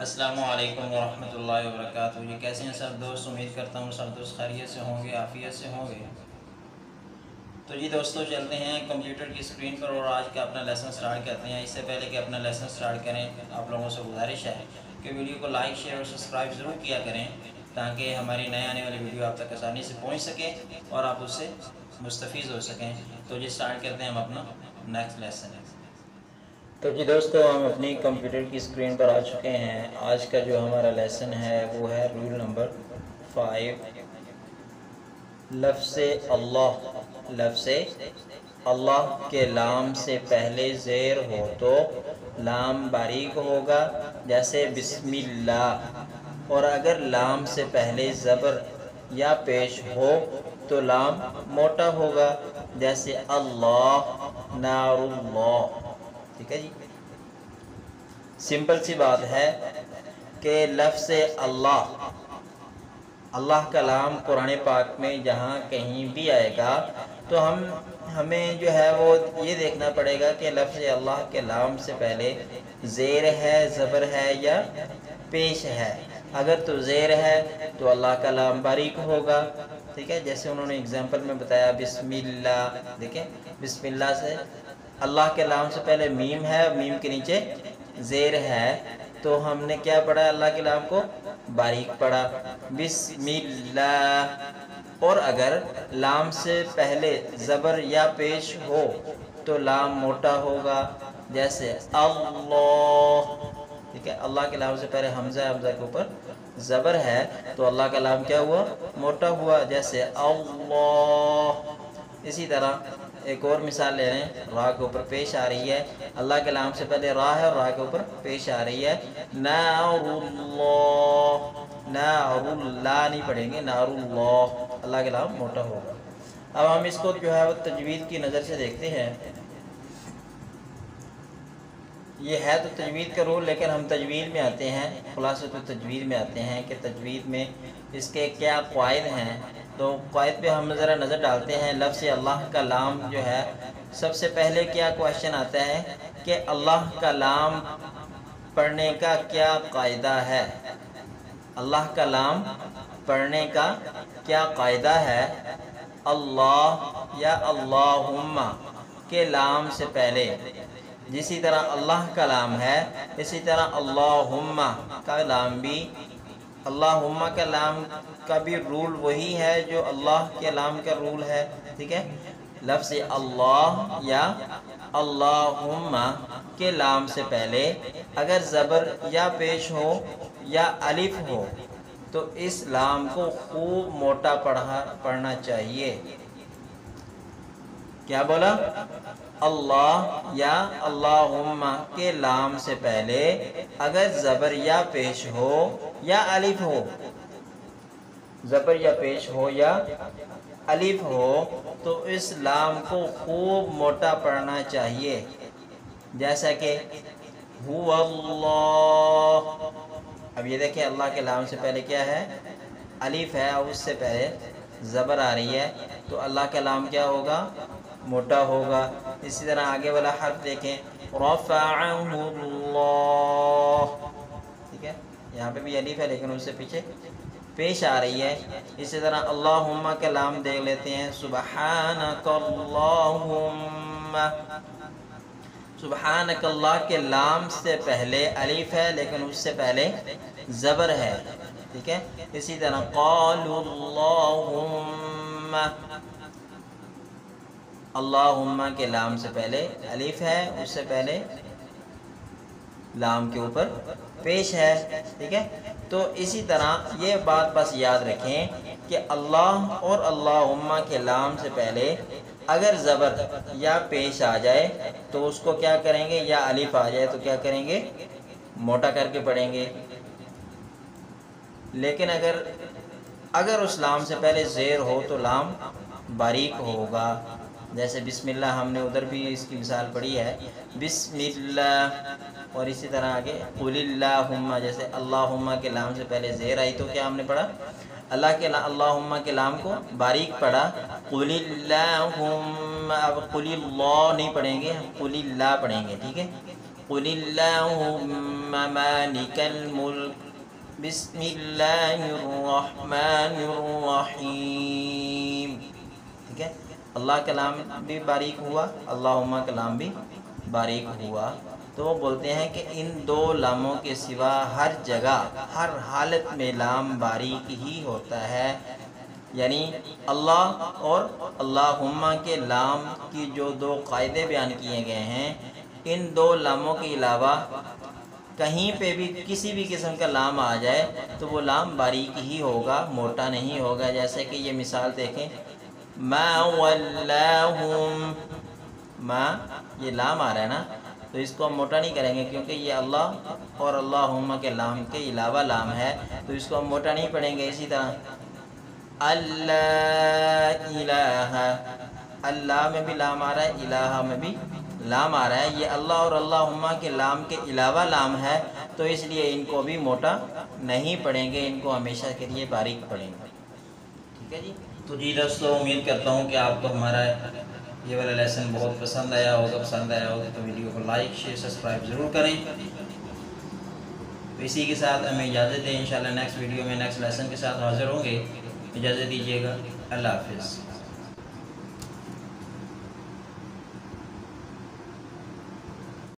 السلام علیکم ورحمۃ اللہ وبرکاتہ۔ یہ کیسے ہیں سب دوست؟ امید کرتا ہوں سب دوست خیریت سے ہوں گے، عافیت سے ہوں گے۔ تو جی دوستوں، چلتے ہیں کمپیوٹر کی اسکرین پر اور آج کا اپنا لیسن سٹارٹ کرتے ہیں۔ اس سے پہلے کہ اپنا لیسن سٹارٹ کریں، آپ لوگوں سے گزارش ہے کہ ویڈیو کو لائک، شیئر اور سبسکرائب ضرور کیا کریں تاکہ ہماری نئے آنے والی ویڈیو آپ تک آسانی سے پہنچ سکے اور آپ اس سے مستفیض ہو سکیں۔ تو جی سٹارٹ کرتے ہیں ہم اپنا نیکسٹ لیسن۔ تو جی دوستو، ہم اپنی کمپیوٹر کی اسکرین پر آ چکے ہیں۔ آج کا جو ہمارا لیسن ہے وہ ہے رول نمبر 5، لفظ اللہ کے لام سے پہلے زیر ہو تو لام باریک ہوگا جیسے بسم اللہ، اور اگر لام سے پہلے زبر یا پیش ہو تو لام موٹا ہوگا جیسے اللہ، نار اللہ۔ ٹھیک ہے جی، سمپل سی بات ہے کہ لفظ اللہ کا نام قرآن پاک میں جہاں کہیں بھی آئے گا تو ہمیں جو ہے وہ یہ دیکھنا پڑے گا کہ لفظ اللہ کے نام سے پہلے زیر ہے، زبر ہے یا پیش ہے۔ اگر تو زیر ہے تو اللہ کا نام باریک ہوگا، ٹھیک ہے، جیسے انہوں نے اگزامپل میں بتایا بسم اللہ۔ دیکھیں، بسم اللہ سے اللہ کے نام سے پہلے میم ہے، میم کے نیچے زیر ہے، تو ہم نے کیا پڑھا؟ اللہ کے نام کو باریک پڑھا، بسم اللہ۔ اور اگر لام سے پہلے زبر یا پیش ہو تو لام موٹا ہوگا جیسے اللہ۔ ٹھیک ہے، اللہ کے نام سے پہلے حمزہ کے اوپر زبر ہے تو اللہ کا نام کیا ہوا؟ موٹا ہوا جیسے اللہ۔ اسی طرح ایک اور مثال لے رہے ہیں، را کے اوپر پیش آ رہی ہے، اللہ کے نام سے پہلے را ہے اور را کے اوپر پیش آ رہی ہے، نار اللہ، نار اللہ نہیں پڑھیں گے، نار اللہ، اللہ کے نام موٹا ہوگا۔ اب ہم اس کو جو ہے وہ تجوید کی نظر سے دیکھتے ہیں۔ یہ ہے تو تجوید کا رول، لیکن ہم تجوید میں آتے ہیں، خلاصۃ تجوید میں آتے ہیں کہ تجوید میں اس کے کیا قواعد ہیں۔ تو قواعد پہ ہم ذرا نظر ڈالتے ہیں۔ لفظ اللہ کا لام جو ہے، سب سے پہلے کیا کویشچن آتا ہے کہ اللہ کا لام پڑھنے کا کیا قاعدہ ہے؟ اللہ کا لام پڑھنے کا کیا قاعدہ ہے؟ اللہ یا اللہم کے لام سے پہلے، جسی طرح اللہ کا لام ہے اسی طرح اللہم کا لام بھی، اللہم کا لام کا بھی رول وہی ہے جو اللہ کے لام کا رول ہے۔ ٹھیک ہے، لفظ اللہ یا اللہم کے لام سے پہلے اگر زبر یا پیش ہو یا الف ہو تو اس لام کو خوب موٹا پڑھنا چاہیے۔ کیا بولا؟ اللہ یا اللہم کے لام سے پہلے اگر زبر یا پیش ہو یا الف ہو، زبر یا پیش ہو یا الف ہو تو اس لام کو خوب موٹا پڑھنا چاہیے، جیسا کہ هو اللہ۔ اب یہ دیکھیں، اللہ کے لام سے پہلے کیا ہے؟ الف ہے، اور اس سے پہلے زبر آ رہی ہے تو اللہ کا لام کیا ہوگا؟ موٹا ہوگا۔ اسی طرح آگے والا حرف دیکھیں، رفعہ اللہ، ٹھیک ہے، یہاں پہ بھی الف ہے لیکن اس سے پیچھے پیش آ رہی ہے۔ اسی طرح اللہم کا لام دیکھ لیتے ہیں، سبحانک اللہم، سبحانک اللہ کے لام سے پہلے الف ہے لیکن اس سے پہلے زبر ہے، ٹھیک ہے۔ اسی طرح قالوا اللہم، اللہم کے لام سے پہلے الف ہے، اس سے پہلے لام کے اوپر پیش ہے، ٹھیک ہے۔ تو اسی طرح یہ بات بس یاد رکھیں کہ اللہ اور اللہم کے لام سے پہلے اگر زبر یا پیش آ جائے تو اس کو کیا کریں گے؟ یا الف آ جائے تو کیا کریں گے؟ موٹا کر کے پڑھیں گے۔ لیکن اگر اس لام سے پہلے زیر ہو تو لام باریک ہوگا، جیسے بسم اللہ، ہم نے ادھر بھی اس کی مثال پڑھی ہے، بسم اللہ۔ اور اسی طرح آگے قل اللہم، جیسے اللہم کے لام سے پہلے زیر آئی تو کیا ہم نے پڑھا؟ اللہم کے لام کو باریک پڑھا، قل اللہم۔ اب قل اللہ نہیں پڑھیں گے، قل اللہ پڑھیں گے، ٹھیک ہے، قل اللہم مالک الملک بسم اللہ الرحمن الرحیم. ٹھیک ہے، اللہ کلام بھی باریک ہوا، اللہم کلام بھی باریک ہوا. تو وہ بولتے ہیں کہ ان دو لاموں کے سوا ہر جگہ ہر حالت میں لام باریک ہی ہوتا ہے. یعنی اللہ اور اللہم کے لام کی جو دو قاعدے بیان کیے گئے ہیں، ان دو لاموں کے علاوہ کہیں پہ بھی کسی بھی قسم کا لام آ جائے تو وہ لام باریک ہی ہوگا، موٹا نہیں ہوگا. جیسے کہ یہ مثال دیکھیں، ما ولاہم، ما یہ لام آ رہا ہے نا، تو اس کو ہم موٹا نہیں کریں گے کیونکہ یہ اللہ اور اللہم کے لام کے علاوہ لام ہے، تو اس کو ہم موٹا نہیں پڑھیں گے. اسی طرح اللہ الہ، اللہ میں بھی لام آ رہا ہے، الہ میں بھی لام آ رہا ہے. یہ اللہ اور اللہم کے لام کے علاوہ لام ہے، تو اس لیے ان کو بھی موٹا نہیں پڑھیں گے، ان کو ہمیشہ کے لیے باریک پڑھیں گے. ٹھیک ہے جی. تو جی دوستو، امید کرتا ہوں کہ آپ کو ہمارا یہ والا لیسن بہت پسند آیا ہوگا. تو ویڈیو کو لائک شیئر سبسکرائب ضرور کریں. تو اسی کے ساتھ ہمیں اجازت دیں، انشاءاللہ نیکسٹ ویڈیو میں نیکسٹ لیسن کے ساتھ حاضر ہوں گے. اجازت دیجیے گا. اللہ حافظ.